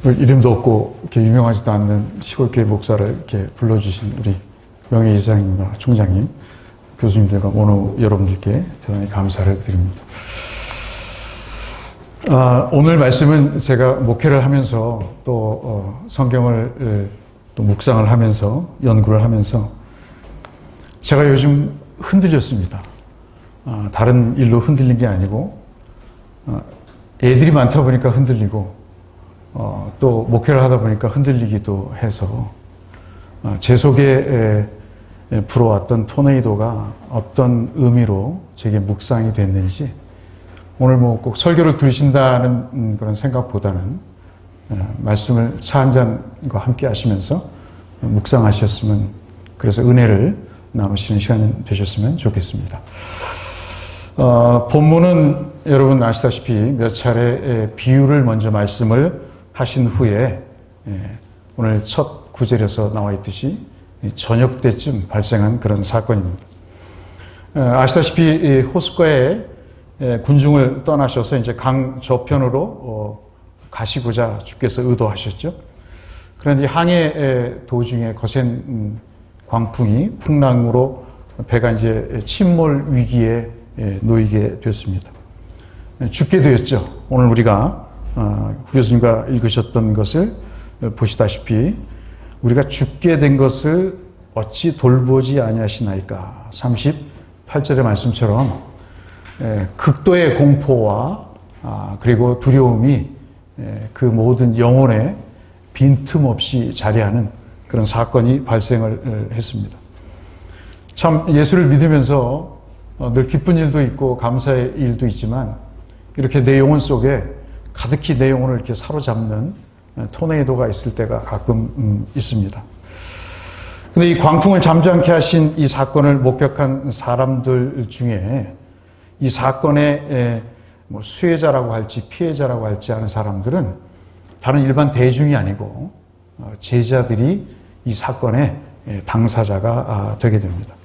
이름도 없고 이렇게 유명하지도 않는 시골교회 목사를 이렇게 불러주신 우리 명예이사님과 총장님, 교수님들과 모두 여러분들께 대단히 감사를 드립니다. 오늘 말씀은 제가 목회를 하면서 또 성경을 또 묵상을 하면서 연구를 하면서 제가 요즘 흔들렸습니다. 다른 일로 흔들린 게 아니고 애들이 많다 보니까 흔들리고 또 목회를 하다 보니까 흔들리기도 해서 제 속에 불어왔던 토네이도가 어떤 의미로 제게 묵상이 됐는지 오늘 뭐 꼭 설교를 들으신다는 그런 생각보다는 말씀을 차 한 잔과 함께 하시면서 묵상하셨으면, 그래서 은혜를 나누시는 시간이 되셨으면 좋겠습니다. 본문은 여러분 아시다시피 몇 차례 비유를 먼저 말씀을 하신 후에 오늘 첫 구절에서 나와 있듯이 저녁 때쯤 발생한 그런 사건입니다. 아시다시피 호숫가에 군중을 떠나셔서 이제 강 저편으로 가시고자 주께서 의도하셨죠. 그런데 항해 도중에 거센 광풍이 풍랑으로 배가 이제 침몰 위기에 놓이게 됐습니다. 죽게 되었죠. 오늘 우리가 교수님과 읽으셨던 것을 보시다시피 우리가 죽게 된 것을 어찌 돌보지 아니하시나이까. 38절의 말씀처럼 극도의 공포와 그리고 두려움이 그 모든 영혼에 빈틈없이 자리하는 그런 사건이 발생을 했습니다. 참 예수를 믿으면서 늘 기쁜 일도 있고 감사의 일도 있지만 이렇게 내 영혼 속에 가득히 내 영혼을 이렇게 사로잡는 토네이도가 있을 때가 가끔 있습니다. 근데 이 광풍을 잠잠케 하신 이 사건을 목격한 사람들 중에 이 사건의 뭐 수혜자라고 할지 피해자라고 할지 하는 사람들은 다른 일반 대중이 아니고 제자들이 이 사건의 당사자가 되게 됩니다.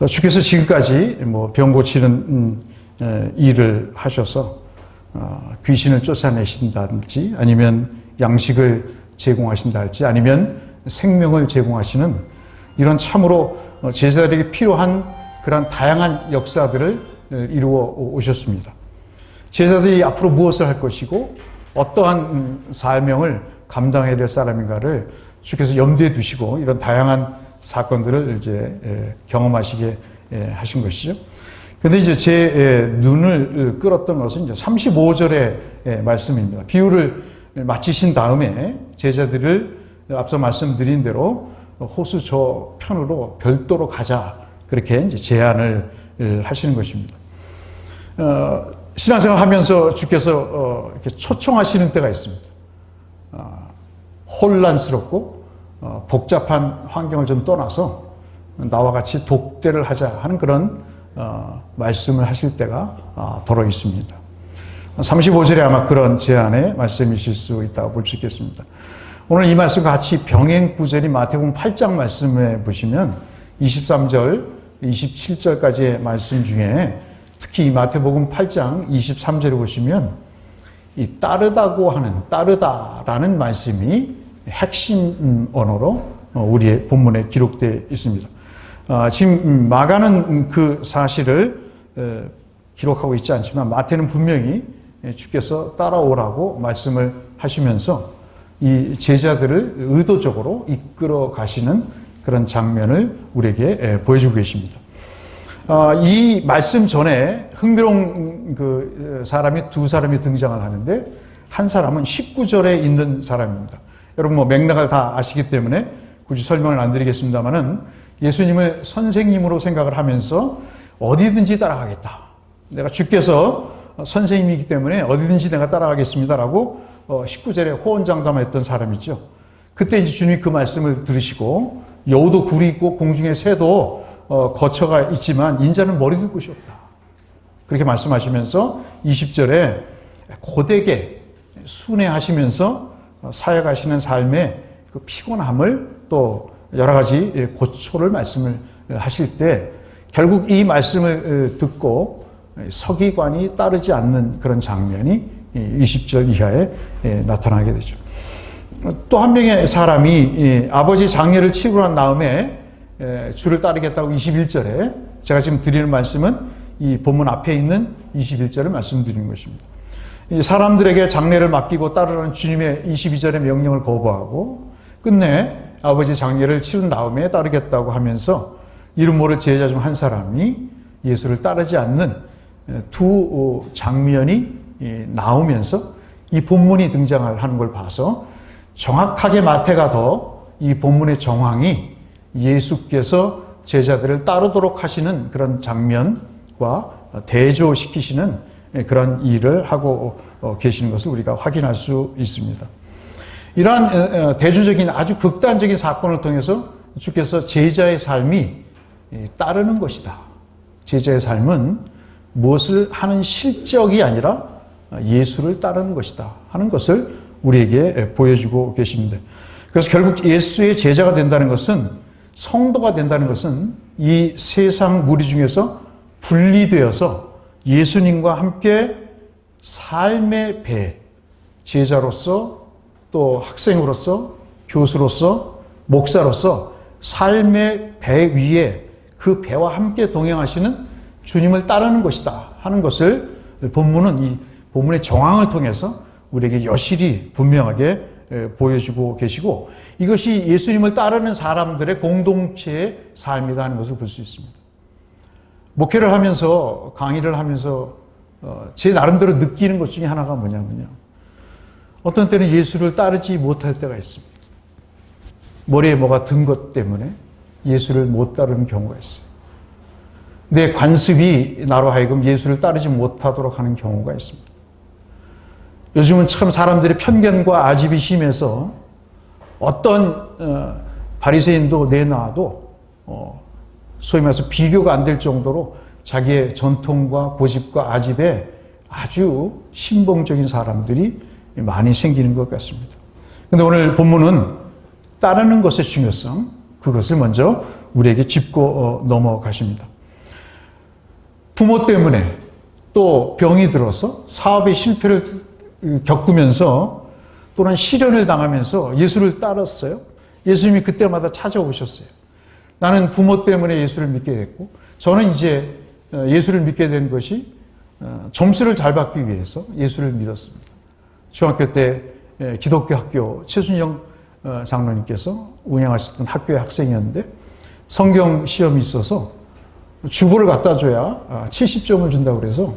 주께서 지금까지 뭐 병 고치는 일을 하셔서 귀신을 쫓아내신다든지 아니면 양식을 제공하신다든지 아니면 생명을 제공하시는 이런 참으로 제자들에게 필요한 그런 다양한 역사들을 이루어 오셨습니다. 제자들이 앞으로 무엇을 할 것이고 어떠한 사명을 감당해야 될 사람인가를 주께서 염두에 두시고 이런 다양한 사건들을 이제 경험하시게 하신 것이죠. 근데 이제 제 눈을 끌었던 것은 이제 35절의 말씀입니다. 비유를 마치신 다음에 제자들을 앞서 말씀드린 대로 호수 저편으로 별도로 가자, 그렇게 이제 제안을 하시는 것입니다. 신앙생활 하면서 주께서 이렇게 초청하시는 때가 있습니다. 혼란스럽고 복잡한 환경을 좀 떠나서 나와 같이 독대를 하자 하는 그런 말씀을 하실 때가 더러 있습니다. 35절에 아마 그런 제안의 말씀이실 수 있다고 볼 수 있겠습니다. 오늘 이 말씀과 같이 병행 구절인 마태복음 8장 말씀에 보시면 23절, 27절까지의 말씀 중에 특히 이 마태복음 8장 23절을 보시면 이 따르다라는 말씀이 핵심 언어로 우리의 본문에 기록되어 있습니다. 지금 마가는 그 사실을 기록하고 있지 않지만 마태는 분명히 주께서 따라오라고 말씀을 하시면서 이 제자들을 의도적으로 이끌어 가시는 그런 장면을 우리에게 보여주고 계십니다. 이 말씀 전에 흥미로운 그 사람이 두 사람이 등장을 하는데 한 사람은 19절에 있는 사람입니다. 여러분 뭐 맥락을 다 아시기 때문에 굳이 설명을 안 드리겠습니다만은 예수님을 선생님으로 생각을 하면서 어디든지 따라가겠다. 내가 주께서 선생님이기 때문에 어디든지 내가 따라가겠습니다라고 19절에 호언장담했던 사람이죠. 그때 이제 주님이 그 말씀을 들으시고 여우도 굴이 있고 공중의 새도 거처가 있지만 인자는 머리 둘 곳이 없다. 그렇게 말씀하시면서 20절에 고되게 순회하시면서 사역하시는 삶의 그 피곤함을 또 여러 가지 고초를 말씀을 하실 때 결국 이 말씀을 듣고 서기관이 따르지 않는 그런 장면이 20절 이하에 나타나게 되죠. 또 한 명의 사람이 아버지 장례를 치르고 난 다음에 주를 따르겠다고 21절에 제가 지금 드리는 말씀은 이 본문 앞에 있는 21절을 말씀드리는 것입니다. 사람들에게 장례를 맡기고 따르라는 주님의 22절의 명령을 거부하고 끝내 아버지 장례를 치른 다음에 따르겠다고 하면서 이름 모를 제자 중 한 사람이 예수를 따르지 않는 두 장면이 나오면서 이 본문이 등장하는 걸 봐서 정확하게 마태가 더 이 본문의 정황이 예수께서 제자들을 따르도록 하시는 그런 장면과 대조시키시는 그런 일을 하고 계시는 것을 우리가 확인할 수 있습니다. 이러한 대조적인 아주 극단적인 사건을 통해서 주께서 제자의 삶이 따르는 것이다. 제자의 삶은 무엇을 하는 실적이 아니라 예수를 따르는 것이다 하는 것을 우리에게 보여주고 계십니다. 그래서 결국 예수의 제자가 된다는 것은, 성도가 된다는 것은 이 세상 무리 중에서 분리되어서 예수님과 함께 삶의 배, 제자로서 또 학생으로서 교수로서 목사로서 삶의 배 위에 그 배와 함께 동행하시는 주님을 따르는 것이다 하는 것을 본문은 이 본문의 정황을 통해서 우리에게 여실히 분명하게 보여주고 계시고, 이것이 예수님을 따르는 사람들의 공동체의 삶이다 하는 것을 볼 수 있습니다. 목회를 하면서, 강의를 하면서 제 나름대로 느끼는 것 중에 하나가 뭐냐면요, 어떤 때는 예수를 따르지 못할 때가 있습니다. 머리에 뭐가 든 것 때문에 예수를 못 따르는 경우가 있어요. 내 관습이 나로 하여금 예수를 따르지 못하도록 하는 경우가 있습니다. 요즘은 참 사람들의 편견과 아집이 심해서 어떤 바리새인도 내놔도 소위 말해서 비교가 안 될 정도로 자기의 전통과 고집과 아집에 아주 신봉적인 사람들이 많이 생기는 것 같습니다. 그런데 오늘 본문은 따르는 것의 중요성, 그것을 먼저 우리에게 짚고 넘어가십니다. 부모 때문에 또 병이 들어서 사업의 실패를 겪으면서 또는 시련을 당하면서 예수를 따랐어요. 예수님이 그때마다 찾아오셨어요. 나는 부모 때문에 예수를 믿게 됐고, 저는 이제 예수를 믿게 된 것이 점수를 잘 받기 위해서 예수를 믿었습니다. 중학교 때 기독교 학교 최순영 장로님께서 운영하셨던 학교의 학생이었는데 성경 시험이 있어서 주보를 갖다 줘야 70점을 준다고 그래서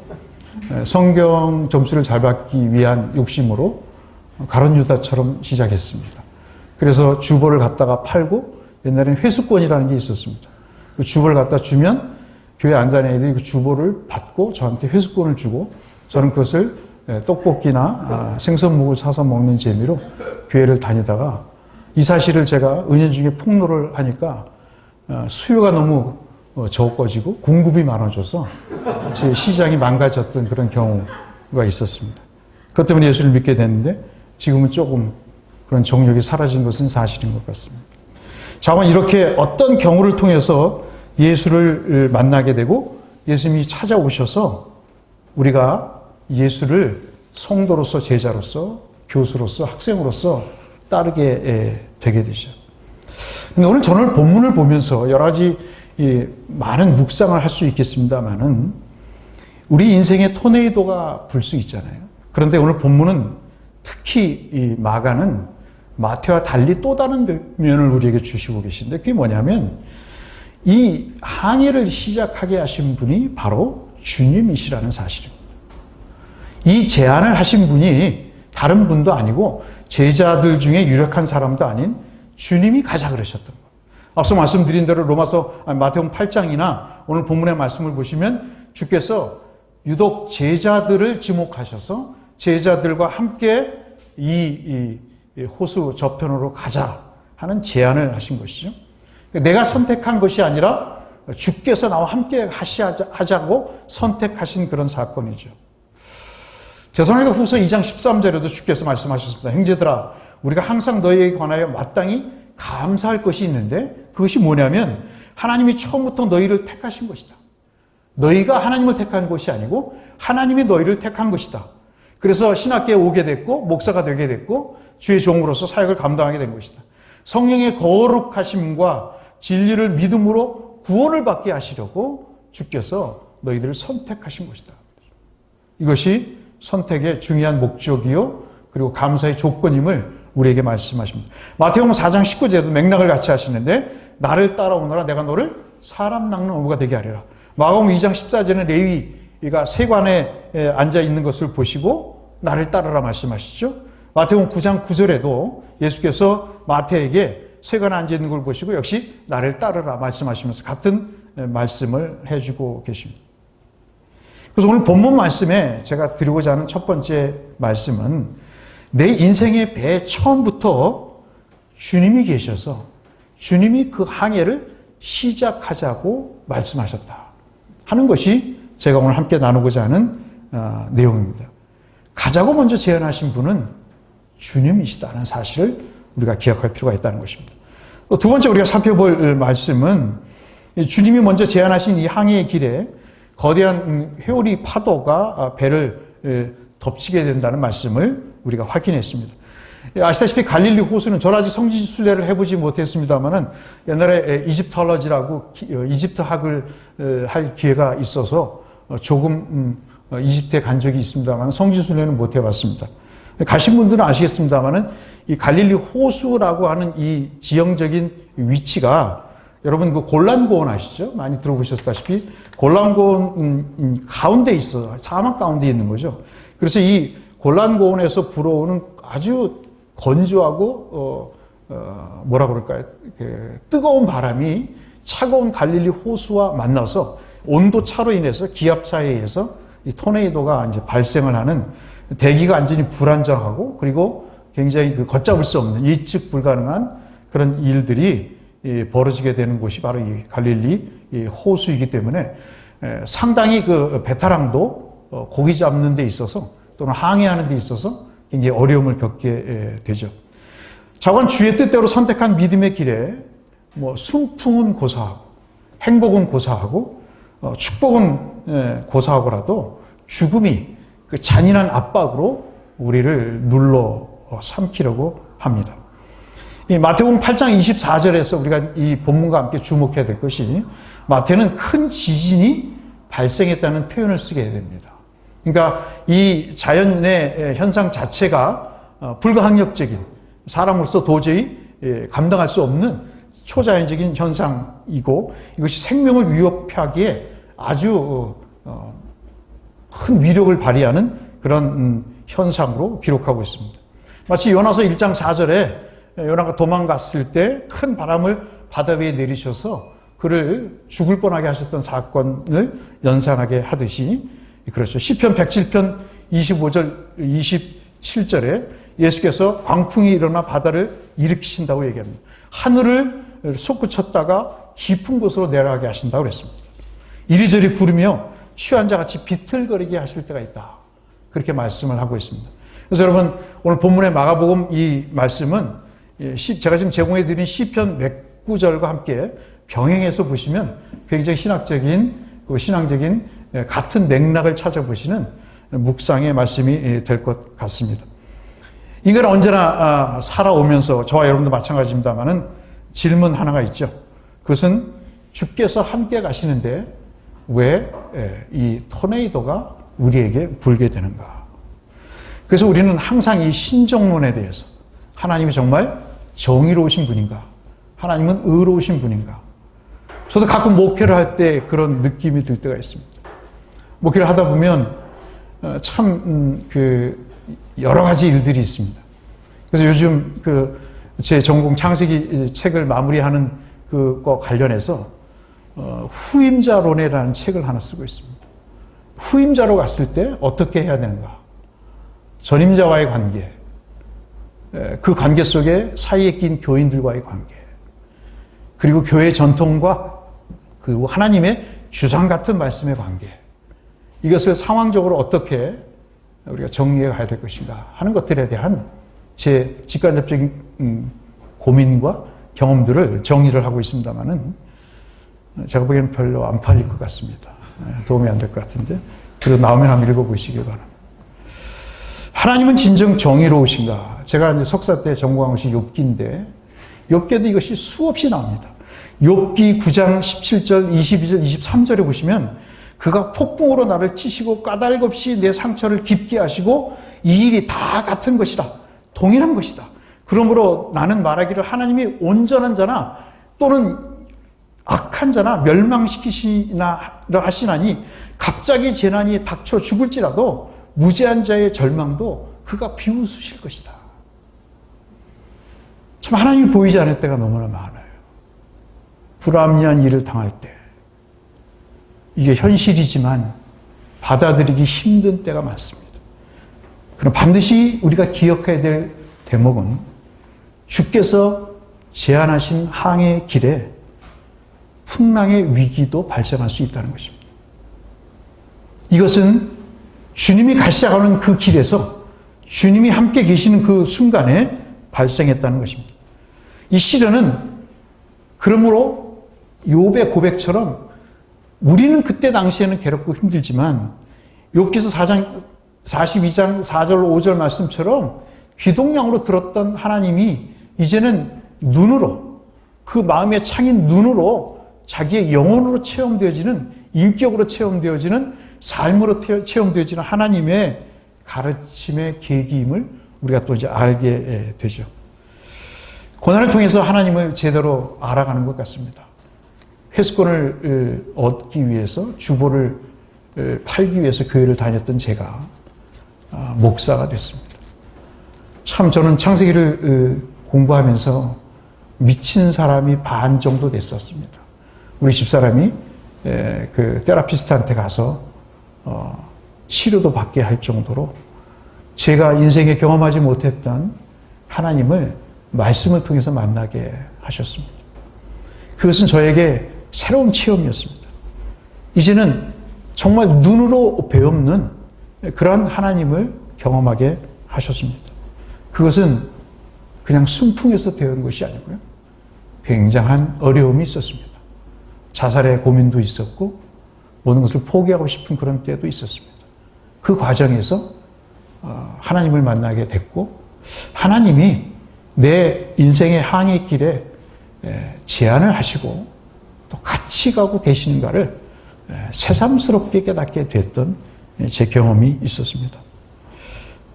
성경 점수를 잘 받기 위한 욕심으로 가룟 유다처럼 시작했습니다. 그래서 주보를 갖다가 팔고, 옛날에는 회수권이라는 게 있었습니다. 그 주보를 갖다 주면 교회 안 다니는 애들이 그 주보를 받고 저한테 회수권을 주고, 저는 그것을 떡볶이나 생선묵을 사서 먹는 재미로 교회를 다니다가, 이 사실을 제가 은연중에 폭로를 하니까 수요가 너무 적어지고 공급이 많아져서 제 시장이 망가졌던 그런 경우가 있었습니다. 그것 때문에 예수를 믿게 됐는데 지금은 조금 그런 정력이 사라진 것은 사실인 것 같습니다. 자만 이렇게 어떤 경우를 통해서 예수를 만나게 되고 예수님이 찾아오셔서 우리가 예수를 성도로서, 제자로서, 교수로서, 학생으로서 따르게 되게 되죠. 근데 오늘 저는 본문을 보면서 여러 가지 많은 묵상을 할 수 있겠습니다만은 우리 인생의 토네이도가 불 수 있잖아요. 그런데 오늘 본문은 특히 이 마가는 마태와 달리 또 다른 면을 우리에게 주시고 계신데, 그게 뭐냐면 이 항해를 시작하게 하신 분이 바로 주님이시라는 사실입니다. 이 제안을 하신 분이 다른 분도 아니고 제자들 중에 유력한 사람도 아닌 주님이 가자 그러셨던 거예요. 앞서 말씀드린 대로 마태복음 8장이나 오늘 본문의 말씀을 보시면 주께서 유독 제자들을 지목하셔서 제자들과 함께 이 호수 저편으로 가자 하는 제안을 하신 것이죠. 내가 선택한 것이 아니라 주께서 나와 함께 하자고 선택하신 그런 사건이죠. 데살로니가 후서 2장 13절에도 주께서 말씀하셨습니다. 형제들아, 우리가 항상 너희에게 관하여 마땅히 감사할 것이 있는데, 그것이 뭐냐면 하나님이 처음부터 너희를 택하신 것이다. 너희가 하나님을 택한 것이 아니고 하나님이 너희를 택한 것이다. 그래서 신학계에 오게 됐고 목사가 되게 됐고 주의 종으로서 사역을 감당하게 된 것이다. 성령의 거룩하심과 진리를 믿음으로 구원을 받게 하시려고 주께서 너희들을 선택하신 것이다. 이것이 선택의 중요한 목적이요 그리고 감사의 조건임을 우리에게 말씀하십니다. 마태복음 4장 19절에도 맥락을 같이 하시는데 나를 따라오너라 내가 너를 사람 낚는 어부가 되게 하리라. 마가복음 2장 14절에는 레위가 세관에 앉아 있는 것을 보시고 나를 따르라 말씀하시죠. 마태복음 9장 9절에도 예수께서 마태에게 세관에 앉아 있는 걸 보시고 역시 나를 따르라 말씀하시면서 같은 말씀을 해주고 계십니다. 그래서 오늘 본문 말씀에 제가 드리고자 하는 첫 번째 말씀은 내 인생의 배 처음부터 주님이 계셔서 주님이 그 항해를 시작하자고 말씀하셨다 하는 것이 제가 오늘 함께 나누고자 하는 내용입니다. 가자고 먼저 제안하신 분은 주님이시다는 사실을 우리가 기억할 필요가 있다는 것입니다. 두 번째 우리가 살펴볼 말씀은 주님이 먼저 제안하신 이 항해의 길에 거대한 회오리 파도가 배를 덮치게 된다는 말씀을 우리가 확인했습니다. 아시다시피 갈릴리 호수는 저는 아직 성지 순례를 해보지 못했습니다만은 옛날에 이집트올로지라고 이집트학을 할 기회가 있어서 조금 이집트에 간 적이 있습니다만 성지 순례는 못 해봤습니다. 가신 분들은 아시겠습니다만은 이 갈릴리 호수라고 하는 이 지형적인 위치가 여러분 그 골란고원 아시죠? 많이 들어보셨다시피 골란고원 가운데 있어 사막 가운데 있는 거죠. 그래서 이 골란고원에서 불어오는 아주 건조하고 뭐라 그럴까요? 뜨거운 바람이 차가운 갈릴리 호수와 만나서 온도 차로 인해서 기압차에 의해서 이 토네이도가 이제 발생을 하는 대기가 완전히 불안정하고 그리고 굉장히 그 걷잡을 수 없는 예측 불가능한 그런 일들이 벌어지게 되는 곳이 바로 이 갈릴리 호수이기 때문에 상당히 그 베테랑도 고기 잡는 데 있어서 또는 항해하는 데 있어서 굉장히 어려움을 겪게 되죠. 자관 주의 뜻대로 선택한 믿음의 길에 뭐 순풍은 고사하고 행복은 고사하고 축복은 고사하고라도 죽음이 그 잔인한 압박으로 우리를 눌러 삼키려고 합니다. 이 마태복음 8장 24절에서 우리가 이 본문과 함께 주목해야 될 것이 마태는 큰 지진이 발생했다는 표현을 쓰게 됩니다. 그러니까 이 자연의 현상 자체가 불가항력적인 사람으로서 도저히 감당할 수 없는 초자연적인 현상이고 이것이 생명을 위협하기에 아주 큰 위력을 발휘하는 그런 현상으로 기록하고 있습니다. 마치 요나서 1장 4절에 요나가 도망갔을 때 큰 바람을 바다 위에 내리셔서 그를 죽을 뻔하게 하셨던 사건을 연상하게 하듯이 그렇죠. 시편 107편 25절 27절에 예수께서 광풍이 일어나 바다를 일으키신다고 얘기합니다. 하늘을 솟구쳤다가 깊은 곳으로 내려가게 하신다고 그랬습니다. 이리저리 구르며 취한 자같이 비틀거리게 하실 때가 있다. 그렇게 말씀을 하고 있습니다. 그래서 여러분 오늘 본문의 마가복음 이 말씀은 제가 지금 제공해 드린 시편 109절과 함께 병행해서 보시면 굉장히 신앙적인 같은 맥락을 찾아보시는 묵상의 말씀이 될 것 같습니다. 인간은 언제나 살아오면서 저와 여러분도 마찬가지입니다만은 질문 하나가 있죠. 그것은 주께서 함께 가시는데 왜 이 토네이도가 우리에게 불게 되는가? 그래서 우리는 항상 이 신정론에 대해서 하나님이 정말 정의로우신 분인가? 하나님은 의로우신 분인가? 저도 가끔 목회를 할 때 그런 느낌이 들 때가 있습니다. 목회를 하다 보면 참 여러 가지 일들이 있습니다. 그래서 요즘 제 전공 창세기 책을 마무리하는 그거 관련해서 후임자론이라는 책을 하나 쓰고 있습니다. 후임자로 갔을 때 어떻게 해야 되는가? 전임자와의 관계, 그 관계 속에 사이에 낀 교인들과의 관계, 그리고 교회 전통과 그 하나님의 주상 같은 말씀의 관계, 이것을 상황적으로 어떻게 우리가 정리해 가야 될 것인가 하는 것들에 대한 제 직간접적인 고민과 경험들을 정리를 하고 있습니다만은 제가 보기에는 별로 안 팔릴 것 같습니다. 도움이 안 될 것 같은데 그래도 나오면 한번 읽어보시기 바랍니다. 하나님은 진정 정의로우신가? 제가 이제 석사 때 전공한 것이 욥기인데 욥기에도 이것이 수없이 나옵니다. 욥기 9장 17절, 22절, 23절에 보시면 그가 폭풍으로 나를 치시고 까닭없이 내 상처를 깊게 하시고 이 일이 다 같은 것이라, 동일한 것이다. 그러므로 나는 말하기를 하나님이 온전한 자나 또는 악한 자나 멸망시키시나 하시나니 갑자기 재난이 닥쳐 죽을지라도 무죄한 자의 절망도 그가 비웃으실 것이다. 참 하나님이 보이지 않을 때가 너무나 많아요. 불합리한 일을 당할 때 이게 현실이지만 받아들이기 힘든 때가 많습니다. 그럼 반드시 우리가 기억해야 될 대목은 주께서 제안하신 항해 길에 풍랑의 위기도 발생할 수 있다는 것입니다. 이것은 주님이 가시작하는 그 길에서 주님이 함께 계시는 그 순간에 발생했다는 것입니다. 이 시련은 그러므로 욥의 고백처럼 우리는 그때 당시에는 괴롭고 힘들지만 욥기서 42장 4절 5절 말씀처럼 귀동냥으로 들었던 하나님이 이제는 눈으로, 그 마음의 창인 눈으로 자기의 영혼으로 체험되어지는, 인격으로 체험되어지는, 삶으로 체험되어지는 하나님의 가르침의 계기임을 우리가 또 이제 알게 되죠. 고난을 통해서 하나님을 제대로 알아가는 것 같습니다. 회수권을 얻기 위해서, 주보를 팔기 위해서 교회를 다녔던 제가 목사가 됐습니다. 참 저는 창세기를 공부하면서 미친 사람이 반 정도 됐었습니다. 우리 집사람이 그 테라피스트한테 가서 치료도 받게 할 정도로 제가 인생에 경험하지 못했던 하나님을 말씀을 통해서 만나게 하셨습니다. 그것은 저에게 새로운 체험이었습니다. 이제는 정말 눈으로 배우는 그런 하나님을 경험하게 하셨습니다. 그것은 그냥 순풍에서 배운 것이 아니고요. 굉장한 어려움이 있었습니다. 자살의 고민도 있었고 모든 것을 포기하고 싶은 그런 때도 있었습니다. 그 과정에서 하나님을 만나게 됐고 하나님이 내 인생의 항해 길에 제안을 하시고 또 같이 가고 계시는가를 새삼스럽게 깨닫게 됐던 제 경험이 있었습니다.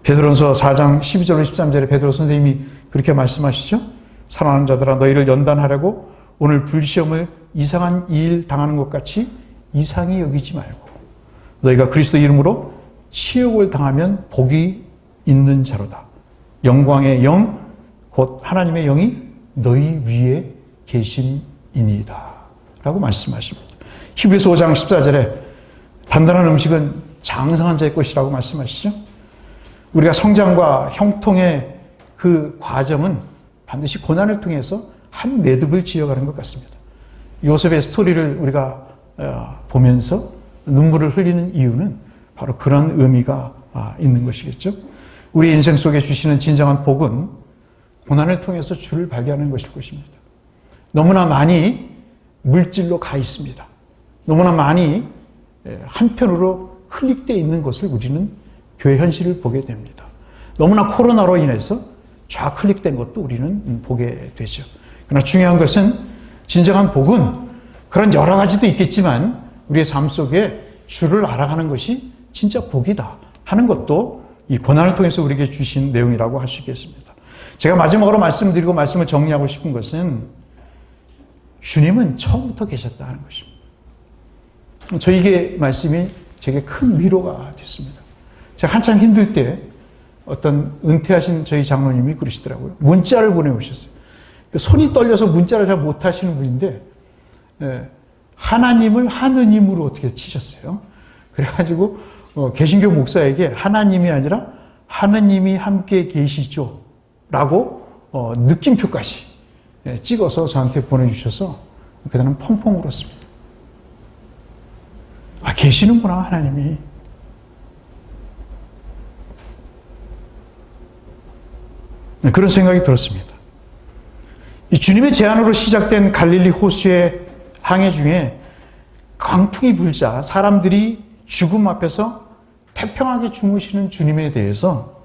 베드로전서 4장 12절로 13절에 베드로 선생님이 그렇게 말씀하시죠. 사랑하는 자들아 너희를 연단하려고 오늘 불시험을 이상한 일 당하는 것 같이 이상히 여기지 말고 너희가 그리스도 이름으로 치욕을 당하면 복이 있는 자로다. 영광의 영 곧 하나님의 영이 너희 위에 계심이니이다 라고 말씀하십니다. 히브리서 5장 14절에 단단한 음식은 장성한 자의 것이라고 말씀하시죠. 우리가 성장과 형통의 그 과정은 반드시 고난을 통해서 한 매듭을 지어가는 것 같습니다. 요셉의 스토리를 우리가 보면서 눈물을 흘리는 이유는 바로 그런 의미가 있는 것이겠죠. 우리 인생 속에 주시는 진정한 복은 고난을 통해서 주를 발견하는 것일 것입니다. 너무나 많이 물질로 가 있습니다. 너무나 많이 한편으로 클릭되어 있는 것을 우리는 교회 현실을 보게 됩니다. 너무나 코로나로 인해서 좌클릭된 것도 우리는 보게 되죠. 그러나 중요한 것은 진정한 복은 그런 여러 가지도 있겠지만 우리의 삶 속에 주를 알아가는 것이 진짜 복이다 하는 것도 이 고난을 통해서 우리에게 주신 내용이라고 할 수 있겠습니다. 제가 마지막으로 말씀드리고 말씀을 정리하고 싶은 것은 주님은 처음부터 계셨다는 것입니다. 저에게 말씀이 제게 큰 위로가 됐습니다. 제가 한참 힘들 때 어떤 은퇴하신 저희 장로님이 그러시더라고요. 문자를 보내오셨어요. 손이 떨려서 문자를 잘 못하시는 분인데 하나님을 하느님으로 어떻게 치셨어요. 그래가지고 개신교 목사에게 하나님이 아니라 하느님이 함께 계시죠 라고 느낌표까지 찍어서 저한테 보내주셔서 그다음 펑펑 울었습니다. 아, 계시는구나 하나님이. 그런 생각이 들었습니다. 이 주님의 제안으로 시작된 갈릴리 호수의 항해 중에 강풍이 불자 사람들이 죽음 앞에서 태평하게 주무시는 주님에 대해서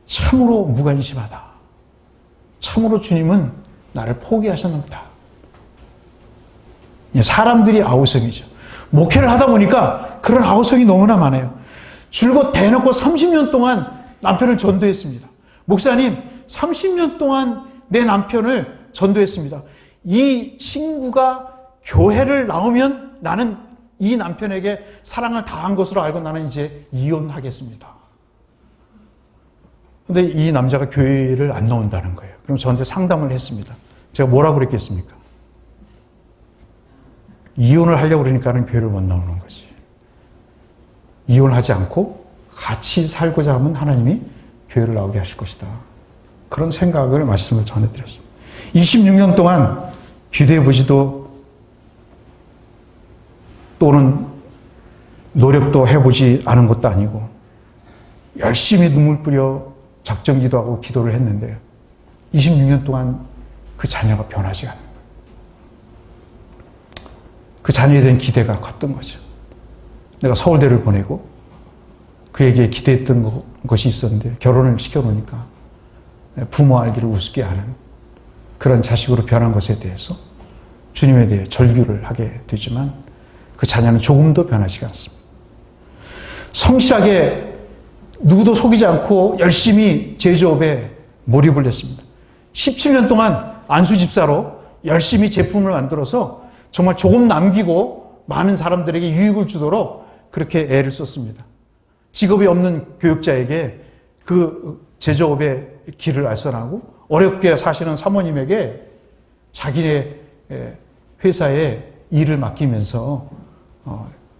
참으로 무관심하다. 참으로 주님은 나를 포기하셨나 보다. 사람들이 아우성이죠. 목회를 하다 보니까 그런 아우성이 너무나 많아요. 줄곧 대놓고 30년 동안 남편을 전도했습니다. 목사님, 30년 동안 내 남편을 전도했습니다. 이 친구가 교회를 나오면 나는 이 남편에게 사랑을 다한 것으로 알고 나는 이제 이혼하겠습니다. 근데 이 남자가 교회를 안 나온다는 거예요. 그럼 저한테 상담을 했습니다. 제가 뭐라고 그랬겠습니까? 이혼을 하려고 그러니까는 교회를 못 나오는 거지. 이혼하지 않고 같이 살고자 하면 하나님이 교회를 나오게 하실 것이다. 그런 생각을 말씀을 전해드렸습니다. 26년 동안 기도해보지도 또는 노력도 해보지 않은 것도 아니고 열심히 눈물 뿌려 작정 기도하고 기도를 했는데 26년 동안 그 자녀가 변하지 않는 거예요. 그 자녀에 대한 기대가 컸던 거죠. 내가 서울대를 보내고 그에게 기대했던 것이 있었는데 결혼을 시켜놓으니까 부모 알기를 우습게 하는 그런 자식으로 변한 것에 대해서 주님에 대해 절규를 하게 되지만 그 자녀는 조금도 변하지 않습니다. 성실하게 누구도 속이지 않고 열심히 제조업에 몰입을 했습니다. 17년 동안 안수집사로 열심히 제품을 만들어서 정말 조금 남기고 많은 사람들에게 유익을 주도록 그렇게 애를 썼습니다. 직업이 없는 교육자에게 그 제조업의 길을 알선하고 어렵게 사시는 사모님에게 자기네 회사에 일을 맡기면서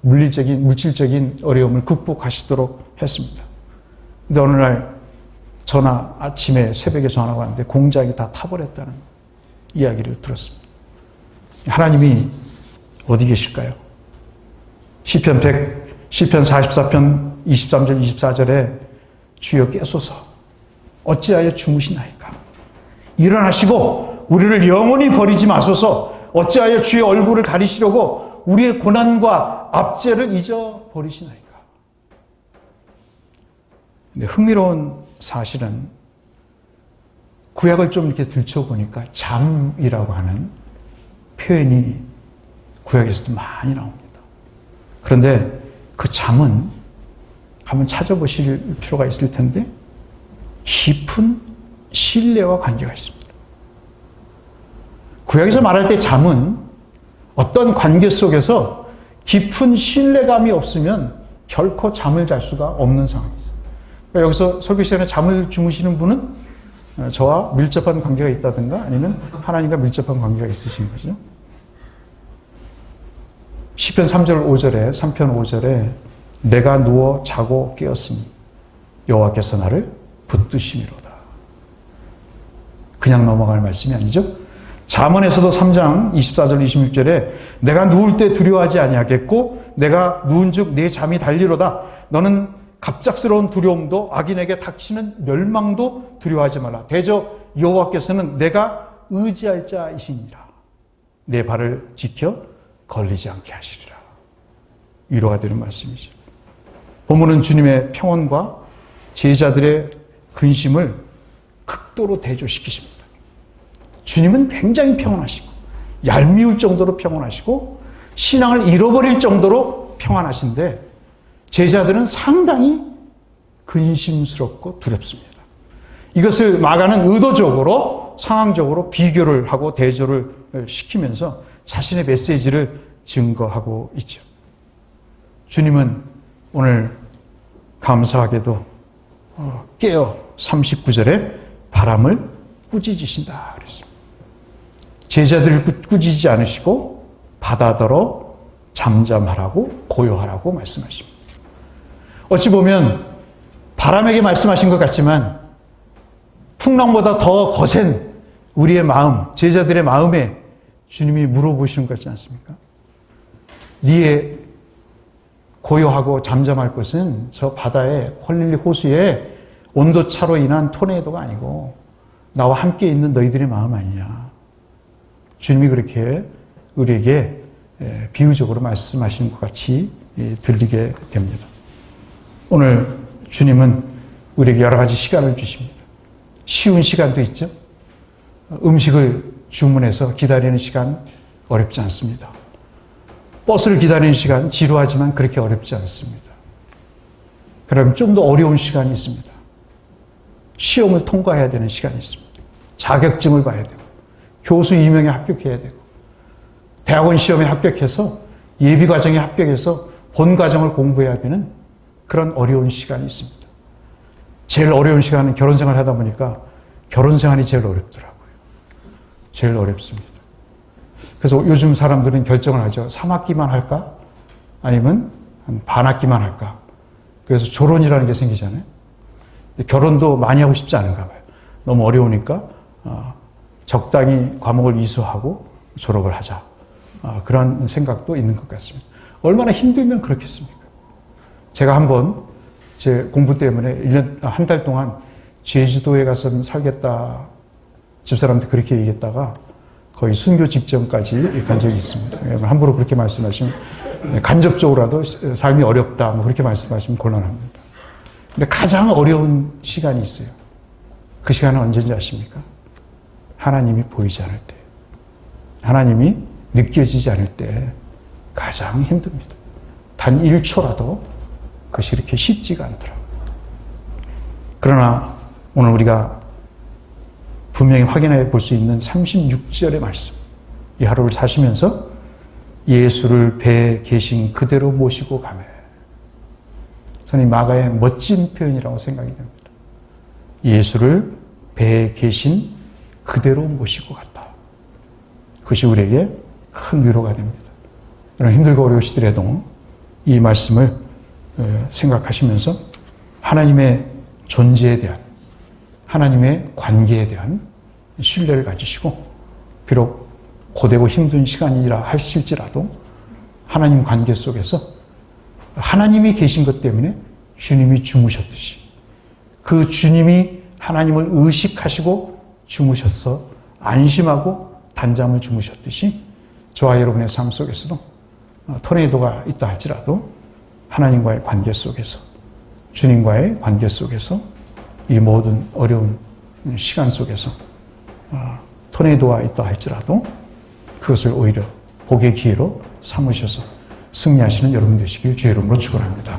물질적인 어려움을 극복하시도록 했습니다. 근데 어느 날 아침에 새벽에 전화가 왔는데 공장이 다 타버렸다는 이야기를 들었습니다. 하나님이 어디 계실까요? 시편 44편 23절 24절에 주여 깨소서 어찌하여 주무시나이까? 일어나시고 우리를 영원히 버리지 마소서. 어찌하여 주의 얼굴을 가리시려고 우리의 고난과 압제를 잊어버리시나이까? 근데 흥미로운 사실은 구약을 좀 이렇게 들춰보니까 잠이라고 하는 표현이 구약에서도 많이 나옵니다. 그런데 그 잠은 한번 찾아보실 필요가 있을 텐데 깊은 신뢰와 관계가 있습니다. 구약에서 말할 때 잠은 어떤 관계 속에서 깊은 신뢰감이 없으면 결코 잠을 잘 수가 없는 상황이죠. 그러니까 여기서 설교 시간에 잠을 주무시는 분은 저와 밀접한 관계가 있다든가 아니면 하나님과 밀접한 관계가 있으신 거죠. 시편 3편 5절에 내가 누워 자고 깨었으니 여호와께서 나를 붙드심이로다. 그냥 넘어갈 말씀이 아니죠. 잠언에서도 3장 24절 26절에 내가 누울 때 두려워하지 아니하겠고 내가 누운즉 내 잠이 달리로다. 너는 갑작스러운 두려움도 악인에게 닥치는 멸망도 두려워하지 말라. 대저 여호와께서는 내가 의지할 자이시니라. 내 발을 지켜 걸리지 않게 하시리라. 위로가 되는 말씀이죠. 본문은 주님의 평온과 제자들의 근심을 극도로 대조시키십니다. 주님은 굉장히 평온하시고 얄미울 정도로 평온하시고 신앙을 잃어버릴 정도로 평안하신데 제자들은 상당히 근심스럽고 두렵습니다. 이것을 마가는 의도적으로 상황적으로 비교를 하고 대조를 시키면서 자신의 메시지를 증거하고 있죠. 주님은 오늘 감사하게도 깨어 39절에 바람을 꾸짖으신다 그랬습니다. 제자들을 꾸짖지 않으시고 바다더러 잠잠하라고 고요하라고 말씀하십니다. 어찌 보면 바람에게 말씀하신 것 같지만 풍랑보다 더 거센 우리의 마음, 제자들의 마음에 주님이 물어보시는 것 같지 않습니까? 네의 고요하고 잠잠할 것은 저 바다의 홀릴리 호수의 온도차로 인한 토네이도가 아니고 나와 함께 있는 너희들의 마음 아니냐. 주님이 그렇게 우리에게 비유적으로 말씀하시는 것 같이 들리게 됩니다. 오늘 주님은 우리에게 여러 가지 시간을 주십니다. 쉬운 시간도 있죠. 음식을 주문해서 기다리는 시간 어렵지 않습니다. 버스를 기다리는 시간 지루하지만 그렇게 어렵지 않습니다. 그럼 좀 더 어려운 시간이 있습니다. 시험을 통과해야 되는 시간이 있습니다. 자격증을 봐야 되고 교수 임용에 합격해야 되고 대학원 시험에 합격해서 예비과정에 합격해서 본과정을 공부해야 되는 그런 어려운 시간이 있습니다. 제일 어려운 시간은 결혼생활을 하다 보니까 결혼생활이 제일 어렵더라고요. 제일 어렵습니다. 그래서 요즘 사람들은 결정을 하죠. 3학기만 할까? 아니면 한 반학기만 할까? 그래서 조론이라는 게 생기잖아요. 결혼도 많이 하고 싶지 않은가 봐요. 너무 어려우니까 적당히 과목을 이수하고 졸업을 하자. 그런 생각도 있는 것 같습니다. 얼마나 힘들면 그렇겠습니까? 제가 한번 제 공부 때문에 1년, 한 달 동안 제주도에 가서 살겠다. 집사람한테 그렇게 얘기했다가 거의 순교 직전까지 간 적이 있습니다. 함부로 그렇게 말씀하시면 간접적으로라도 삶이 어렵다. 뭐 그렇게 말씀하시면 곤란합니다. 근데 가장 어려운 시간이 있어요. 그 시간은 언제인지 아십니까? 하나님이 보이지 않을 때. 하나님이 느껴지지 않을 때 가장 힘듭니다. 단 1초라도 그것이 이렇게 쉽지가 않더라고요. 그러나 오늘 우리가 분명히 확인해 볼 수 있는 36절의 말씀. 이 하루를 사시면서 예수를 배에 계신 그대로 모시고 가매. 저는 이 마가의 멋진 표현이라고 생각이 됩니다. 예수를 배에 계신 그대로 모시고 갔다. 그것이 우리에게 큰 위로가 됩니다. 여러분 힘들고 어려우시더라도 이 말씀을 생각하시면서 하나님의 존재에 대한 하나님의 관계에 대한 신뢰를 가지시고 비록 고되고 힘든 시간이라 하실지라도 하나님 관계 속에서 하나님이 계신 것 때문에 주님이 주무셨듯이 그 주님이 하나님을 의식하시고 주무셔서 안심하고 단잠을 주무셨듯이 저와 여러분의 삶 속에서도 토네이도가 있다 할지라도 하나님과의 관계 속에서 주님과의 관계 속에서 이 모든 어려운 시간 속에서 토네이도가 있다 할지라도 그것을 오히려 복의 기회로 삼으셔서 승리하시는 여러분 되시길 주의 이름으로 축원합니다.